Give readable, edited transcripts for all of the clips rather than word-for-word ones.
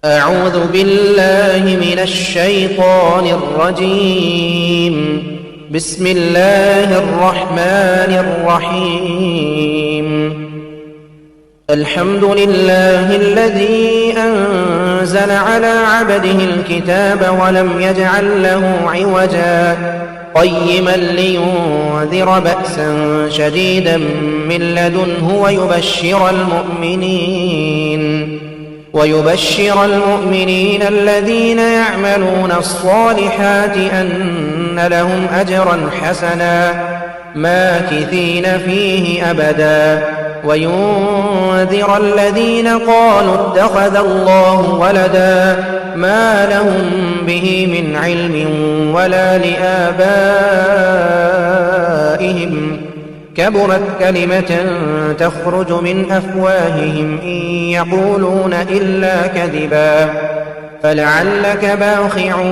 أعوذ بالله من الشيطان الرجيم. بسم الله الرحمن الرحيم. الحمد لله الذي أنزل على عبده الكتاب ولم يجعل له عوجا قيما لينذر بأسا شديدا من لدنه ويبشر المؤمنين الذين يعملون الصالحات أن لهم أجرا حسنا ماكثين فيه أبدا وينذر الذين قالوا اتخذ الله ولدا ما لهم به من علم ولا لآبائهم كبرت كلمة تخرج من أفواههم إن يقولون إلا كذبا فلعلك باخع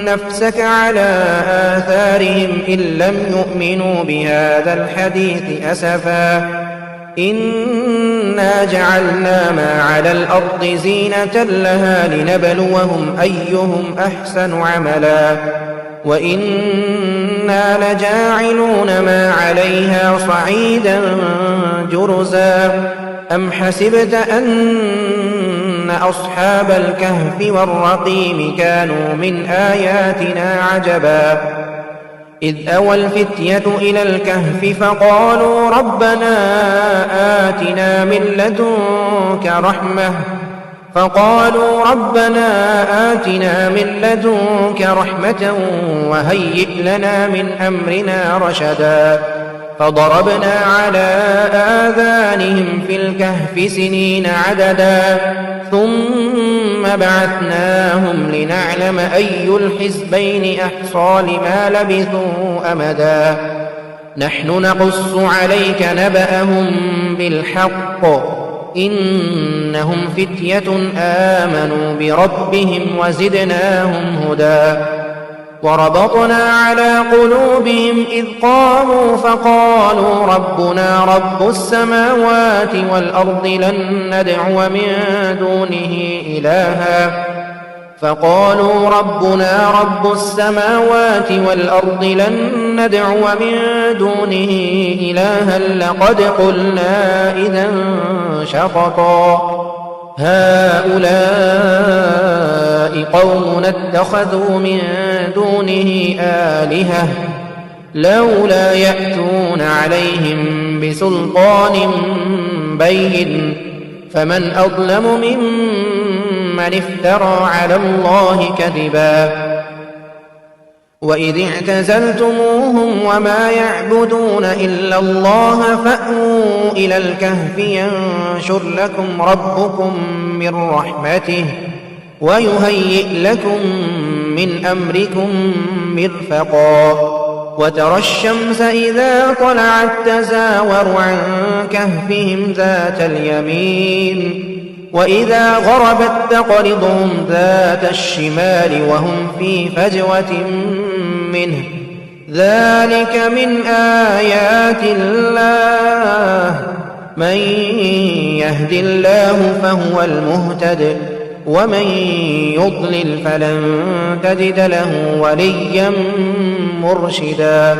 نفسك على آثارهم إن لم يؤمنوا بهذا الحديث أسفا إنا جعلنا ما على الأرض زينة لها لنبلوهم أيهم أحسن عملا وإنا لجاعلون ما عليها صعيدا جرزا أم حسبت أن أصحاب الكهف والرقيم كانوا من آياتنا عجبا إذ أوى الفتية إلى الكهف فقالوا ربنا آتنا من لدنك رحمة وهيئ لنا من أمرنا رشدا فضربنا على آذانهم في الكهف سنين عددا ثم بعثناهم لنعلم أي الحزبين أحصى لما لبثوا أمدا نحن نقص عليك نبأهم بالحق إنهم فتية آمنوا بربهم وزدناهم هدى وربطنا على قلوبهم إذ قاموا فقالوا ربنا رب السماوات والأرض لن ندعو من دونه إلها لقد قلنا إذا شططا هؤلاء قومنا اتخذوا من دونه آلهة لولا يأتون عليهم بسلطان بين فمن أظلم ممن افترى على الله كذبا وإذ اعتزلتموهم وما يعبدون إلا الله فأووا إلى الكهف ينشر لكم ربكم من رحمته ويهيئ لكم من أمركم مرفقا وترى الشمس إذا طلعت تزاور عن كهفهم ذات اليمين وإذا غربت تقرضهم ذات الشمال وهم في فجوة منه ذلك من آيات الله من يهد الله فهو المهتد ومن يضلل فلن تجد له وليا مرشدا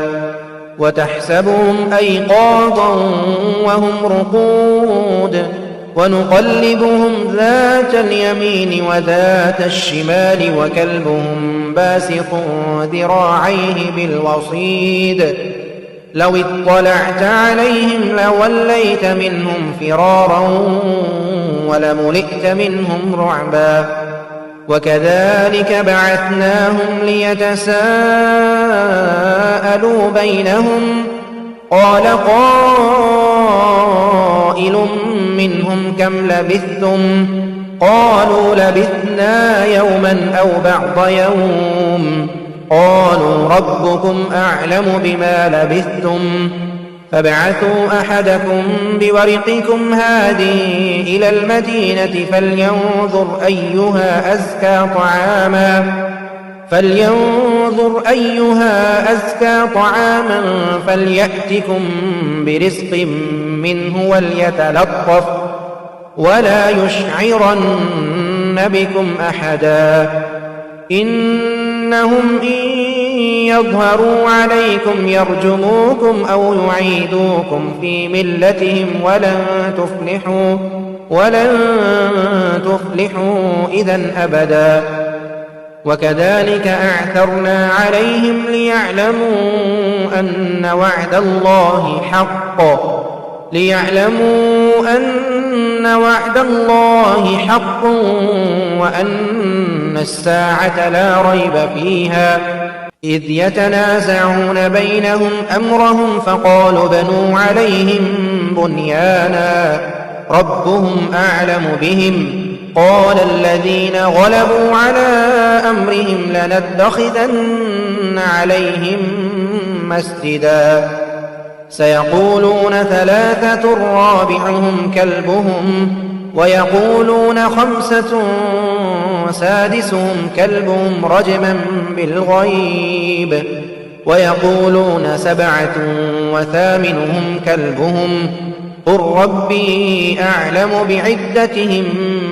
وتحسبهم أيقاظا وهم رقود ونقلبهم ذات اليمين وذات الشمال وكلبهم باسط ذراعيه بالوصيد لو اطلعت عليهم لوليت منهم فرارا ولملئت منهم رعبا وكذلك بعثناهم ليتساءلوا بينهم قال قائل منهم كم لبثتم قالوا لبثنا يوما أو بعض يوم قالوا ربكم أعلم بما لبثتم فابعثوا أحدكم بورقكم هذه إلى المدينة فلينظر أيها أزكى طعاما فليأتكم برزق منه وليتلطف ولا يشعرن بكم أحدا إنهم إن يظهروا عليكم يرجموكم أو يعيدوكم في ملتهم ولن تفلحوا إذن أبدا وكذلك أعثرنا عليهم ليعلموا أن وعد الله حق وأن الساعة لا ريب فيها إذ يتنازعون بينهم أمرهم فقالوا بنوا عليهم بنيانا ربهم أعلم بهم قال الذين غلبوا على أمرهم لنتخذن عليهم مسجدا سيقولون 3 رابعهم كلبهم ويقولون 5 سادسهم كلبهم رجما بالغيب ويقولون 7 وثامنهم كلبهم قل ربي أعلم بعدتهم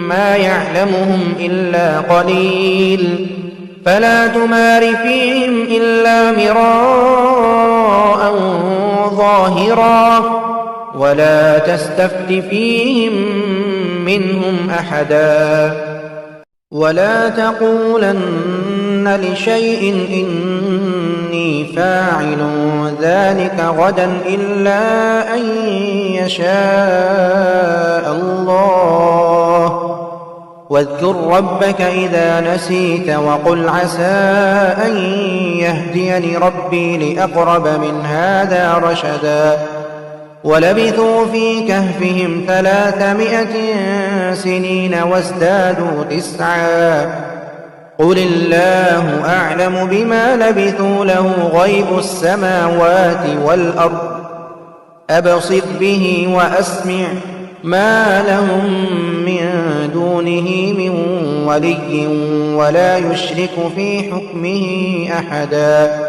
ما يعلمهم إلا قليل فلا تمار فيهم إلا مراء ظاهرا ولا تستفت فيهم منهم أحدا ولا تقولن لشيء إني فاعل ذلك غدا إلا أن يشاء الله واذكر ربك إذا نسيت وقل عسى أن يهديني ربي لأقرب من هذا رشدا ولبثوا في كهفهم 300 سنين وازدادوا 9 قل الله أعلم بما لبثوا له غيب السماوات والأرض أبصر به وأسمع ما لهم من دونه من ولي ولا يشرك في حكمه أحدا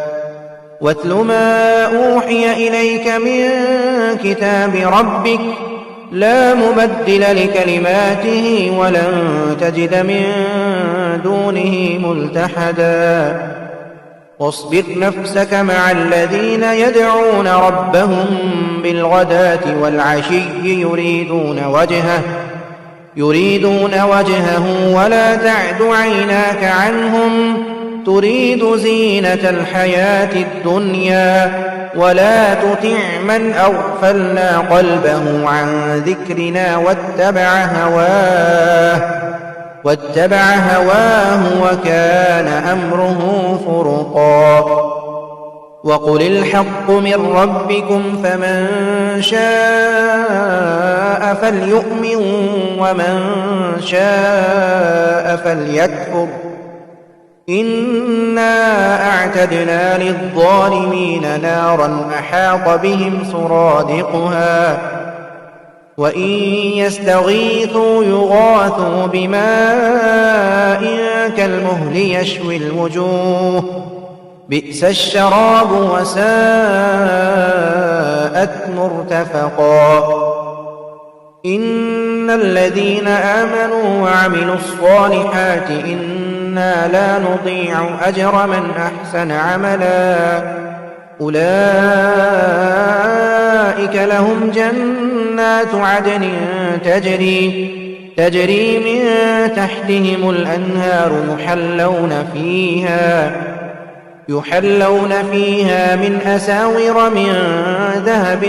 واتل ما أوحي إليك من كتاب ربك لا مبدل لكلماته ولن تجد من دونه ملتحدا واصبر نفسك مع الذين يدعون ربهم بالغداة والعشي يريدون وجهه ولا تعد عيناك عنهم تريد زينة الحياة الدنيا ولا تطع من أغفلنا قلبه عن ذكرنا واتبع هواه وكان أمره فرطا وقل الحق من ربكم فمن شاء فليؤمن ومن شاء فليكفر إنا أعتدنا للظالمين نارا أحاط بهم سرادقها وإن يستغيثوا يغاثوا بماء كالمهل يشوي الوجوه بئس الشراب وساءت مرتفقا إن الذين آمنوا وعملوا الصالحات إنا لا نضيع أجر من أحسن عملا أولئك لهم جنات عدن تجري من تحتهم الأنهار يحلون فيها من أساور من ذهب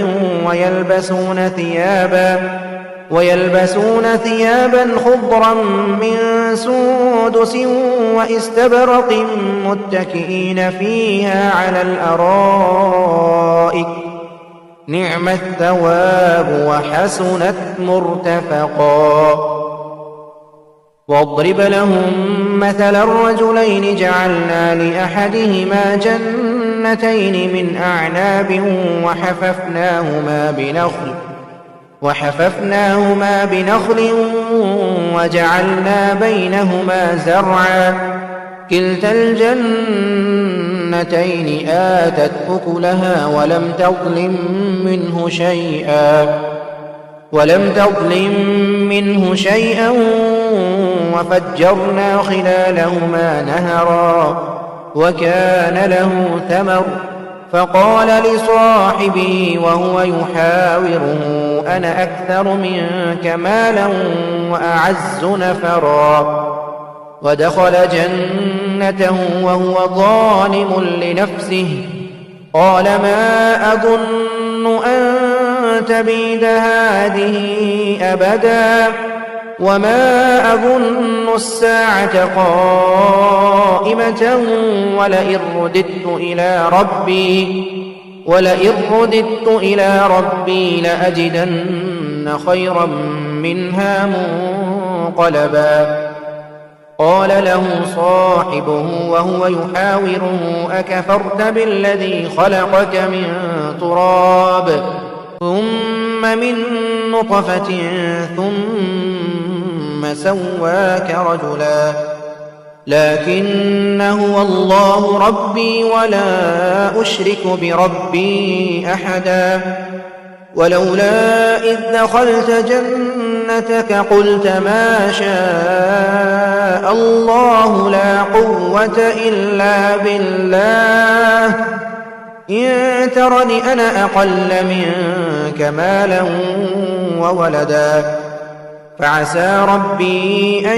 ويلبسون ثيابا خضرا من سندس واستبرق متكئين فيها على الأرائك نعم الثواب وحسنت مرتفقا واضرب لهم مثل الرجلين جعلنا لأحدهما جنتين من أعناب وحففناهما بنخل وجعلنا بينهما زرعا كلتا الجنتين آتت أكلها ولم تظلم منه شيئا ولم تظلم منه شيئا وفجرنا خلالهما نهرا وكان له ثمر فقال لصاحبه وهو يحاوره أنا أكثر منك مالا وأعز نفرا ودخل جنته وهو ظالم لنفسه قال ما أظن أن تبيد هذه أبدا وما أظن الساعة قائمة ولئن رددت إلى ربي لأجدن خيرا منها منقلبا قال له صاحبه وهو يحاوره أكفرت بالذي خلقك من تراب ثم من نطفة ثم سواك رجلا لكن هو الله ربي ولا أشرك بربي أحدا ولولا إذ دخلت جنتك قلت ما شاء الله لا قوة إلا بالله إن ترني أنا أقل منك مالا وولدا فعسى ربي أن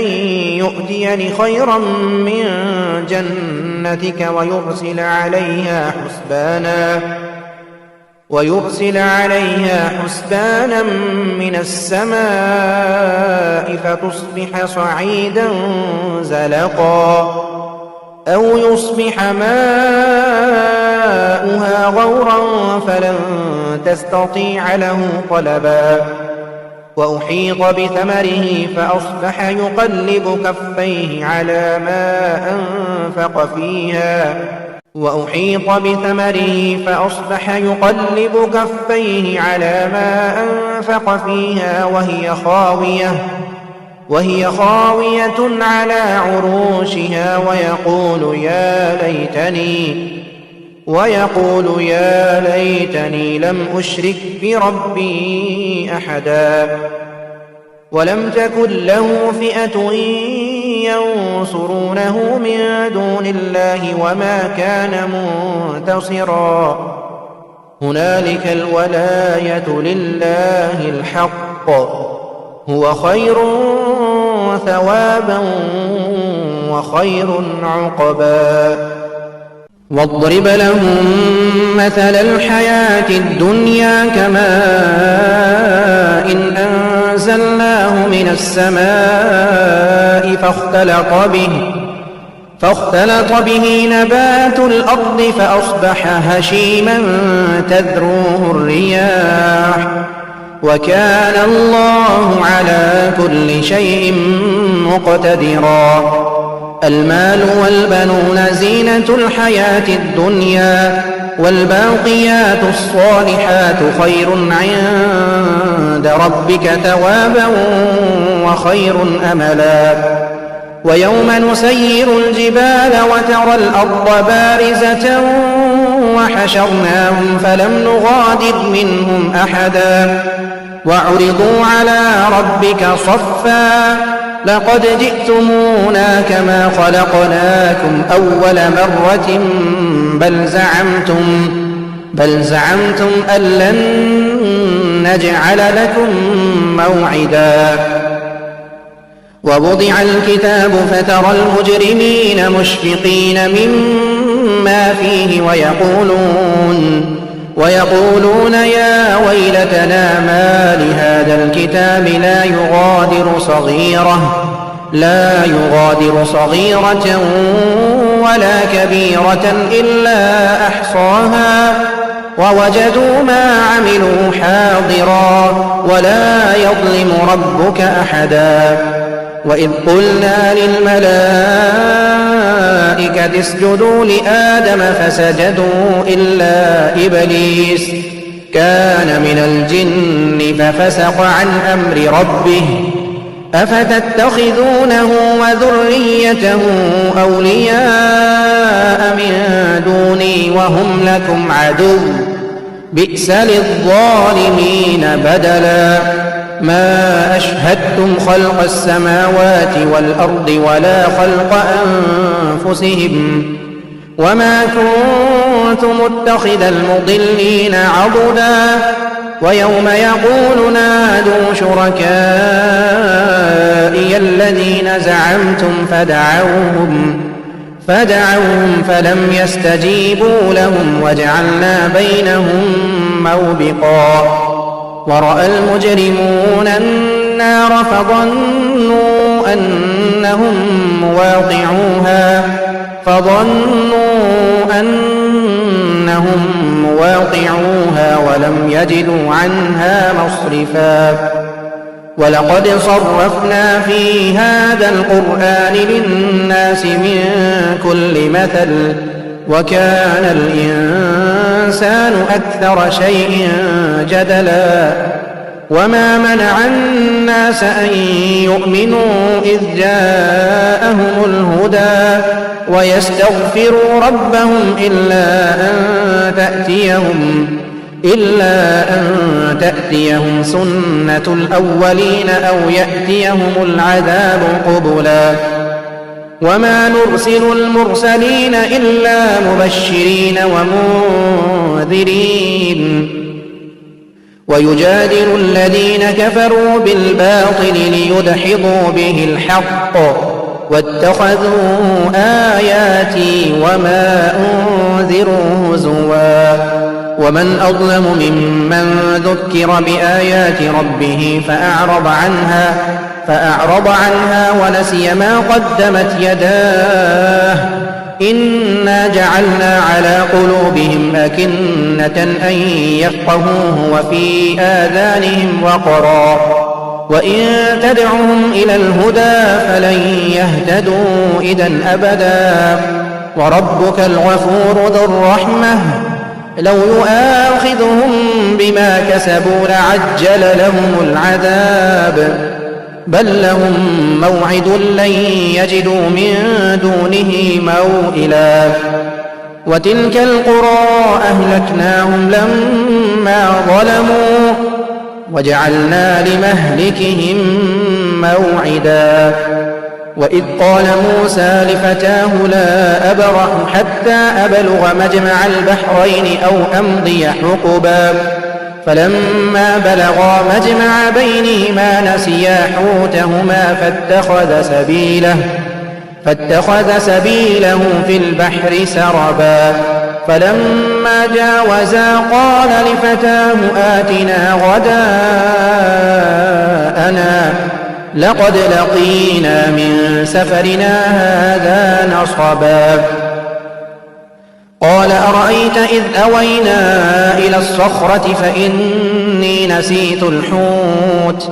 يؤتيني خيرا من جنتك ويرسل عليها حسبانا من السماء فتصبح صعيدا زلقا أو يصبح ماؤها غورا فلن تستطيع له طلبا وأحيط بثمره فأصبح يقلب كفيه على ما أنفق فيها وهي خاوية على عروشها ويقول يا ليتني لم أشرك بربي أحدا ولم تكن له فئة ينصرونه من دون الله وما كان منتصرا هنالك الولاية لله الحق هو خير ثوابا وخير عقبا واضرب لهم مثل الحياة الدنيا كماء إن أنزلناه من السماء فاختلط به نبات الأرض فأصبح هشيما تذروه الرياح وكان الله على كل شيء مقتدرا المال والبنون زينة الحياة الدنيا والباقيات الصالحات خير عند ربك ثوابا وخير أملا ويوم نسير الجبال وترى الأرض بارزة وحشرناهم فلم نغادر منهم أحدا وعرضوا على ربك صفا لقد جئتمونا كما خلقناكم أول مرة بل زعمتم أن لن نجعل لكم موعدا ووضع الكتاب فترى المجرمين مشفقين مما فيه ويقولون يا ويلتنا ما لهذا الكتاب لا يغادر صغيرة ولا كبيرة إلا أحصاها ووجدوا ما عملوا حاضرا ولا يظلم ربك أحدا وإذ قلنا للملائكة اسجدوا لآدم فسجدوا إلا إبليس كان من الجن ففسق عن أمر ربه أفتتخذونه وذريته أولياء من دوني وهم لكم عدو بئس للظالمين بدلا ما أشهدتم خلق السماوات والأرض ولا خلق أنفسهم وما كنت متخذ المضلين عضدا ويوم يقول نادوا شركائي الذين زعمتم فدعوهم فلم يستجيبوا لهم وجعلنا بينهم موبقا ورأى المجرمون النار فظنوا أنهم مواقعوها ولم يجدوا عنها مصرفا ولقد صرفنا في هذا القرآن للناس من كل مثل وكان الإنسان أكثر شيء جدلا وما منع الناس أن يؤمنوا إذ جاءهم الهدى ويستغفروا ربهم إلا أن تأتيهم سنة الأولين أو يأتيهم العذاب قبلا وما نرسل المرسلين إلا مبشرين ومنذرين ويجادل الذين كفروا بالباطل ليدحضوا به الحق واتخذوا آياتي وما أنذروا هزوا ومن أظلم ممن ذكر بآيات ربه فأعرض عنها ونسي ما قدمت يداه إنا جعلنا على قلوبهم أكنة أن يفقهوه وفي آذانهم وقرا وإن تدعهم إلى الهدى فلن يهتدوا إذن أبدا وربك الغفور ذو الرحمة لو يؤاخذهم بما كسبوا لعجل لهم العذاب بل لهم موعد لن يجدوا من دونه موئلا وتلك القرى أهلكناهم لما ظلموا وجعلنا لمهلكهم موعدا وإذ قال موسى لفتاه لا أبرح حتى أبلغ مجمع البحرين أو أمضي حقبا فلما بلغا مجمع بينهما نسيا حوتهما فاتخذ سبيله في البحر سربا فلما جاوزا قال لفتاه آتنا غداءنا لقد لقينا من سفرنا هذا نصبا قال أرأيت إذ أوينا إلى الصخرة فإني نسيت الحوت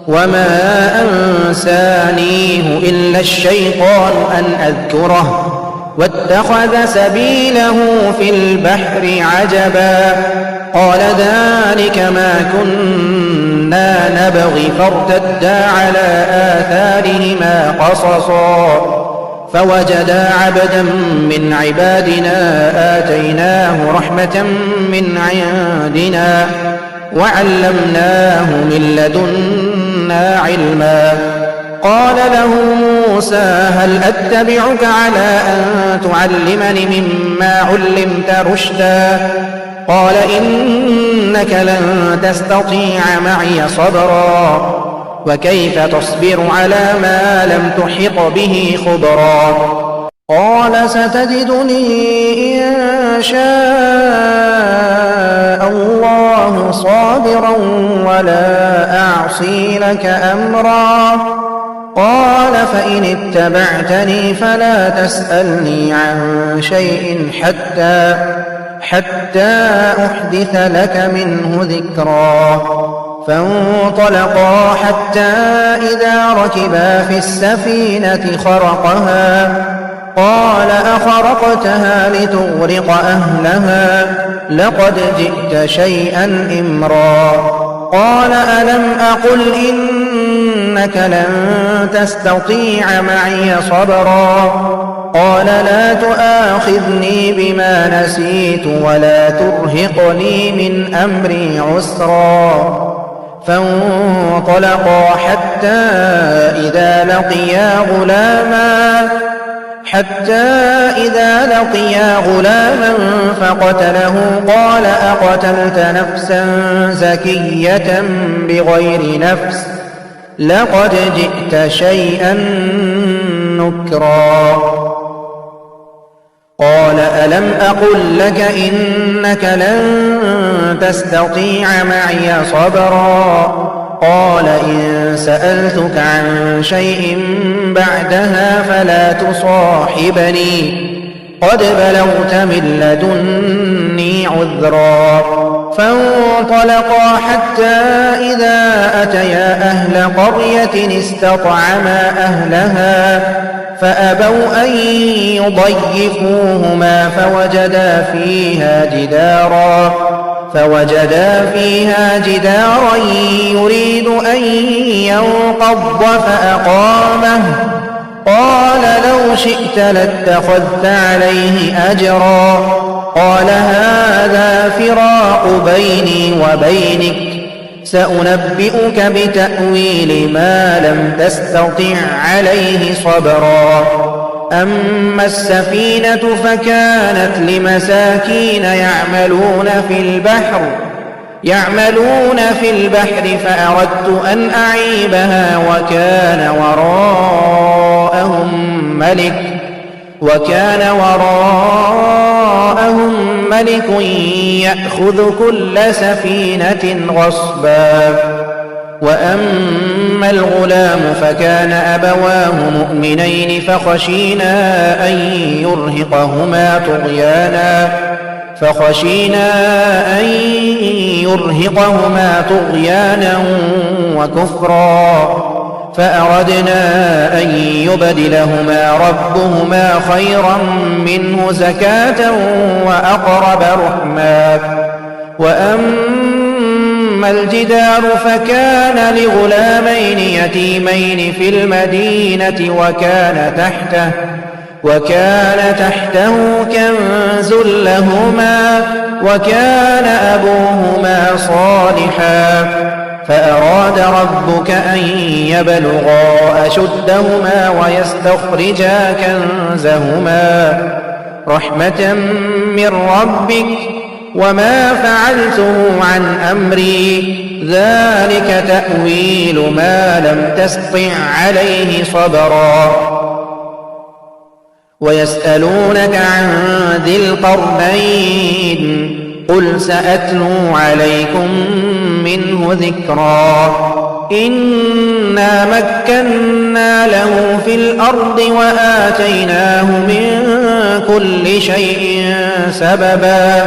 وما أنسانيه إلا الشيطان أن أذكره واتخذ سبيله في البحر عجبا قال ذلك ما كنا نبغي فارتدا على آثارهما قصصا فوجدا عبدا من عبادنا آتيناه رحمة من عندنا وعلمناه من لدنا علما قال له موسى هل أتبعك على أن تعلمني مما علمت رشدا قال إنك لن تستطيع معي صبرا وكيف تصبر على ما لم تحط به خبرا قال ستجدني إن شاء الله صابرا ولا أعصي لك أمرا قال فإن اتبعتني فلا تسألني عن شيء حتى أحدث لك منه ذكرا فانطلقا حتى إذا ركبا في السفينة خرقها قال أخرقتها لتغرق أهلها لقد جئت شيئا إمرا قال ألم أقل إنك لن تستطيع معي صبرا قال لا تؤاخذني بما نسيت ولا ترهقني من أمري عسرا فانطلقا حتى إذا لقيا غلاما فقتله قال أقتلت نفسا زكية بغير نفس لقد جئت شيئا نكرا. قال ألم أقل لك إنك لن تستطيع معي صبرا. قال إن سألتك عن شيء بعدها فلا تصاحبني قد بلغت من لدني عذرا. فانطلقا حتى إذا أتيا أهل قرية استطعما أهلها فأبوا أن يضيفوهما فوجدا فيها جدارا يريد أن ينقض فأقامه. قال لو شئت لاتخذت عليه أجرا. قال هذا فراق بيني وبينك سأنبئك بتأويل ما لم تستطع عليه صبرا. أما السفينة فكانت لمساكين يعملون في البحر فأردت أن أعيبها وكان وراءهم ملك يأخذ كل سفينة غصبا. وأما الغلام فكان أبواه مؤمنين فخشينا أن يرهقهما طغيانا وكفرا. فأردنا أن يبدلهما ربهما خيرا منه زكاة وأقرب رحما. وأما الجدار فكان لغلامين يتيمين في المدينة وكان تحته كنز لهما وكان أبوهما صالحا. فأراد ربك أن يبلغا أشدهما ويستخرجا كنزهما رحمة من ربك وما فعلته عن أمري ذلك تأويل ما لم تسطع عليه صبرا. ويسألونك عن ذي القرنين قل سأتلو عليكم منه ذكرا. إنا مكنا له في الأرض وآتيناه من كل شيء سببا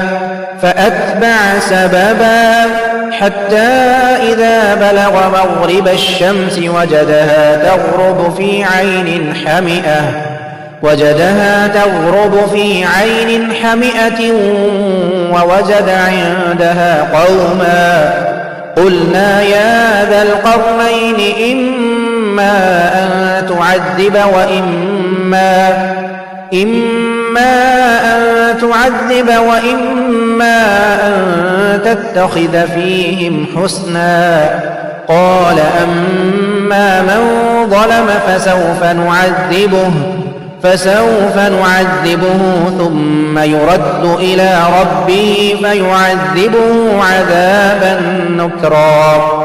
فأتبع سببا حتى إذا بلغ مغرب الشمس وجدها تغرب في عين حمئة ووجد عندها قوما. قلنا يا ذا القرنين إما أن تعذب وإما أن تتخذ فيهم حسنا. قال أما من ظلم فسوف نعذبه ثم يرد إلى ربه فيعذبه عذابا نكرا.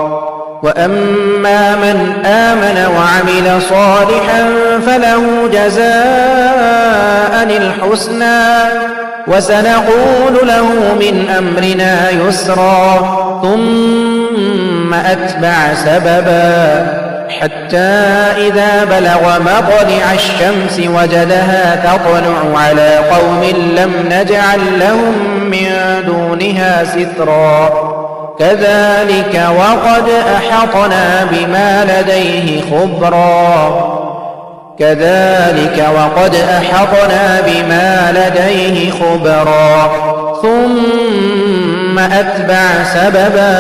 وأما من آمن وعمل صالحا فله جزاء الحسنى وسنقول له من أمرنا يسرا. ثم أتبع سببا حتى إذا بلغ مطلع الشمس وجدها تطلع على قوم لم نجعل لهم من دونها سترا. كذلك وقد أحطنا بما لديه خبرا. ثم أتبع سببا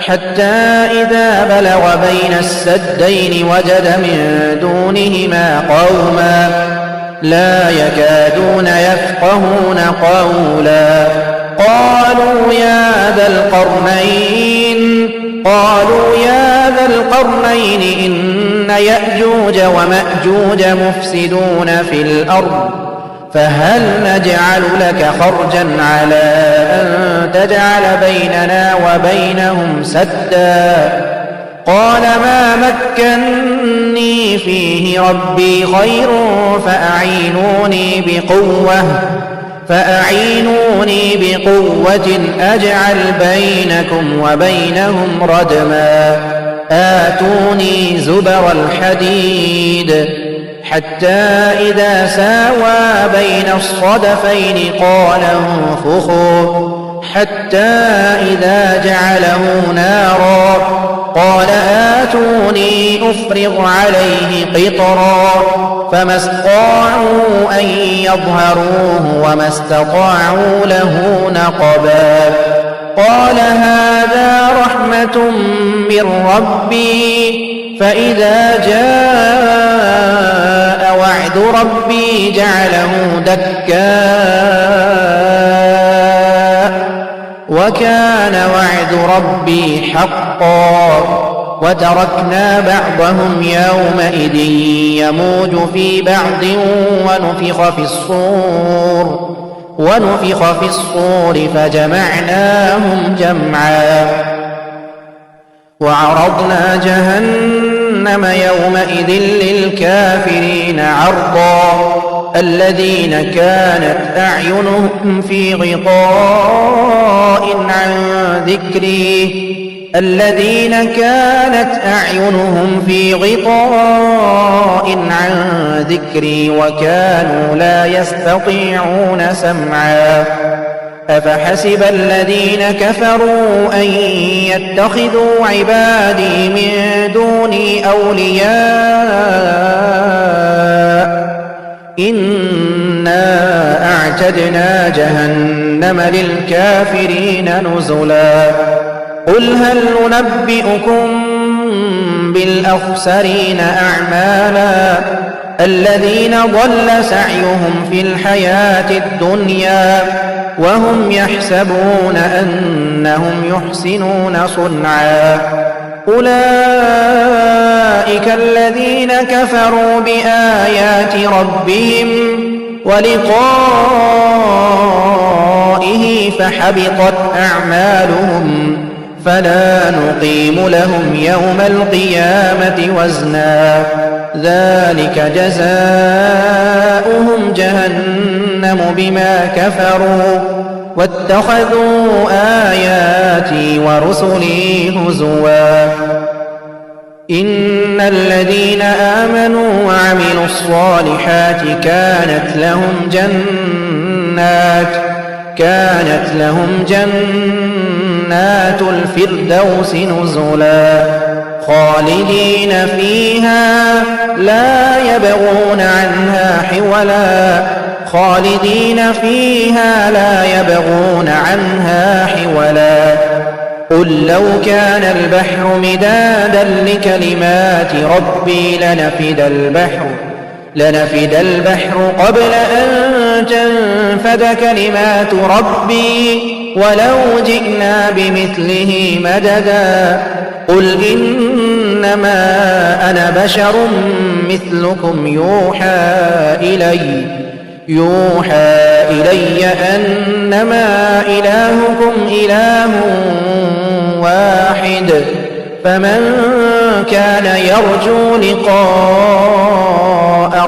حتى إذا بلغ بين السدين وجد من دونهما قوما لا يكادون يفقهون قولا. قالوا يا ذا القرنين إن يأجوج ومأجوج مفسدون في الأرض فهل نجعل لك خرجا على أن تجعل بيننا وبينهم سدا قال ما مكني فيه ربي خير فأعينوني بقوة أجعل بينكم وبينهم ردما آتوني زبر الحديد حتى إذا ساوى بين الصدفين قال انفخوا حتى إذا جعله نارا قال آتوني أفرغ عليه قطرا فما استطاعوا أن يظهروه وما استطاعوا له نقبا قال هذا رحمة من ربي فإذا جاء وعد ربي جعله دكا وكان وعد ربي حقا وتركنا بعضهم يومئذ يموج في بعض ونفخ في الصور فجمعناهم جمعا وعرضنا جهنم يومئذ للكافرين عرضا الذين كانت أعينهم في غطاء عن ذكري وكانوا لا يستطيعون سمعا أفحسب الذين كفروا أن يتخذوا عبادي من دوني أولياء إنا أعتدنا جهنم للكافرين نزلا قل هل ننبئكم بالأخسرين أعمالا الذين ضل سعيهم في الحياة الدنيا وهم يحسبون أنهم يحسنون صنعا أولئك الذين كفروا بآيات ربهم ولقائه فحبطت أعمالهم فلا نقيم لهم يوم القيامة وزنا ذلك جزاؤهم جهنم بما كفروا واتخذوا آياتي ورسلي هزوا إن الذين آمنوا وعملوا الصالحات كانت لهم جنات الفردوس نزلا خالدين فيها لا يبغون عنها حولا قل لو كان البحر مدادا لكلمات ربي لنفد البحر قبل أن تنفد كلمات ربي ولو جئنا بمثله مددا قل إنما أنا بشر مثلكم يوحى إلي أنما إلهكم إله واحد فمن كان يرجو لقاء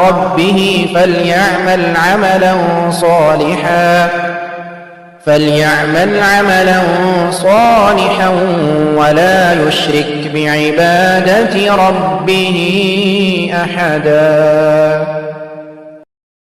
ربه فليعمل عملا صالحا ولا يشرك بعبادة ربه أحدا.